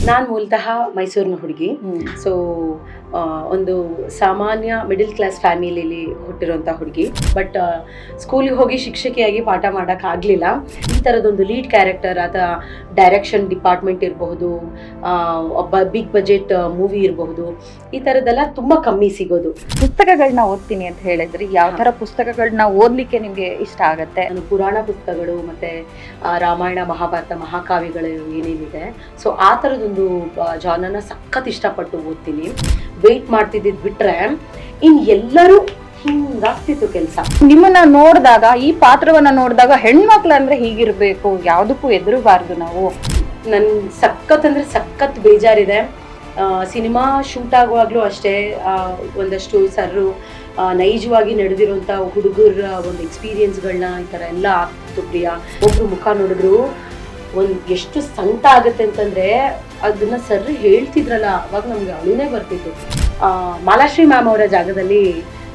ನಾನು ಮೂಲತಃ ಮೈಸೂರಿನ ಹುಡುಗಿ. ಸೊ ಒಂದು ಸಾಮಾನ್ಯ ಮಿಡಲ್ ಕ್ಲಾಸ್ ಫ್ಯಾಮಿಲಿಲಿ ಹುಟ್ಟಿರೋಂಥ ಹುಡುಗಿ. ಬಟ್ ಸ್ಕೂಲಿಗೆ ಹೋಗಿ ಶಿಕ್ಷಕಿಯಾಗಿ ಪಾಠ ಮಾಡೋಕ್ಕಾಗಲಿಲ್ಲ. ಈ ಥರದೊಂದು ಲೀಡ್ ಕ್ಯಾರೆಕ್ಟರ್ ಅಥವಾ ಡೈರೆಕ್ಷನ್ ಡಿಪಾರ್ಟ್ಮೆಂಟ್ ಇರಬಹುದು, ಒಬ್ಬ ಬಿಗ್ ಬಜೆಟ್ ಮೂವಿ ಇರಬಹುದು, ಈ ಥರದ್ದೆಲ್ಲ ತುಂಬ ಕಮ್ಮಿ ಸಿಗೋದು. ಪುಸ್ತಕಗಳನ್ನ ಓದ್ತೀನಿ ಅಂತ ಹೇಳಿದ್ರಿ, ಯಾವ ಥರ ಪುಸ್ತಕಗಳನ್ನ ಓದಲಿಕ್ಕೆ ನಿಮಗೆ ಇಷ್ಟ ಆಗುತ್ತೆ? ನಾನು ಪುರಾಣ ಪುಸ್ತಕಗಳು ಮತ್ತು ರಾಮಾಯಣ ಮಹಾಭಾರತ ಮಹಾಕಾವ್ಯಗಳು ಏನೇನಿದೆ, ಸೊ ಆ ಥರದೊಂದು ಜಾನರ್ನ ಸಖತ್ ಇಷ್ಟಪಟ್ಟು ಓದ್ತೀನಿ. ವೆಯ್ಟ್ ಮಾಡ್ತಿದ್ದಿದ್ದು ಬಿಟ್ರೆ ಇನ್ನು ಎಲ್ಲರೂ ಹಿಂಗಾಗ್ತಿತ್ತು ಕೆಲಸ. ನಿಮ್ಮನ್ನ ನೋಡಿದಾಗ, ಈ ಪಾತ್ರವನ್ನ ನೋಡಿದಾಗ ಹೆಣ್ಮಕ್ಳು ಅಂದ್ರೆ ಹೀಗಿರ್ಬೇಕು, ಯಾವುದಕ್ಕೂ ಎದುರಬಾರ್ದು ನಾವು. ನನ್ ಸಖತ್ ಅಂದ್ರೆ ಸಖತ್ ಬೇಜಾರಿದೆ. ಸಿನಿಮಾ ಶೂಟ್ ಆಗುವಾಗಲೂ ಅಷ್ಟೇ ಒಂದಷ್ಟು ಸರ್ರು ನೈಜವಾಗಿ ನಡೆದಿರೋಂಥ ಹುಡುಗರ ಒಂದು ಎಕ್ಸ್ಪೀರಿಯನ್ಸ್ಗಳನ್ನ ಈ ಥರ ಎಲ್ಲ ಆಗ್ತಿತ್ತು. ಪ್ರಿಯಾ ಒಬ್ರು ಮುಖ ನೋಡಿದ್ರು ಎಷ್ಟು ಸಂಕಟ ಆಗುತ್ತೆ ಅಂತಂದ್ರೆ ಅದನ್ನ ಸರ್ ಹೇಳ್ತಿದ್ರಲ್ಲ, ಅವಾಗ ನಮ್ಗೆ ಅಳುನೇ ಬರ್ತಿತ್ತು. ಮಾಲಾಶ್ರೀ ಮ್ಯಾಮ್ ಅವರ ಜಾಗದಲ್ಲಿ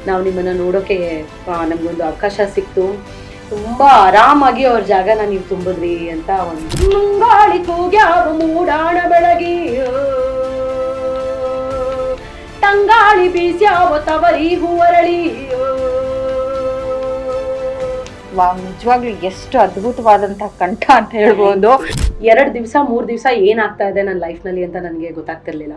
ನಾವು ನಿಮ್ಮನ್ನ ನೋಡೋಕೆ ನಮ್ಗೊಂದು ಅವಕಾಶ ಸಿಕ್ತು. ತುಂಬಾ ಆರಾಮಾಗಿ ಅವ್ರ ಜಾಗನ ನೀವು ತುಂಬಿದ್ರಿ ಅಂತ. ಒಂದು ಮುಂಗಾಳಿ ಕೂಗ್ಯಾವ ಮೂಡಾಣ ಬೆಳಗಿ, ತಂಗಾಳಿ ಬೀಸ್ಯಾವ ತವರಿ ಹೂವರಳಿ. ವಾವ್, ನಿಜವಾಗ್ಲೂ ಎಷ್ಟು ಅದ್ಭುತವಾದಂತಹ ಕಂಠ ಅಂತ ಹೇಳ್ಬೋದು. 2 ದಿವಸ 3 ದಿವಸ ಏನಾಗ್ತಾ ಇದೆ ನನ್ನ ಲೈಫ್ನಲ್ಲಿ ಅಂತ ನನಗೆ ಗೊತ್ತಾಗ್ತಿರ್ಲಿಲ್ಲ.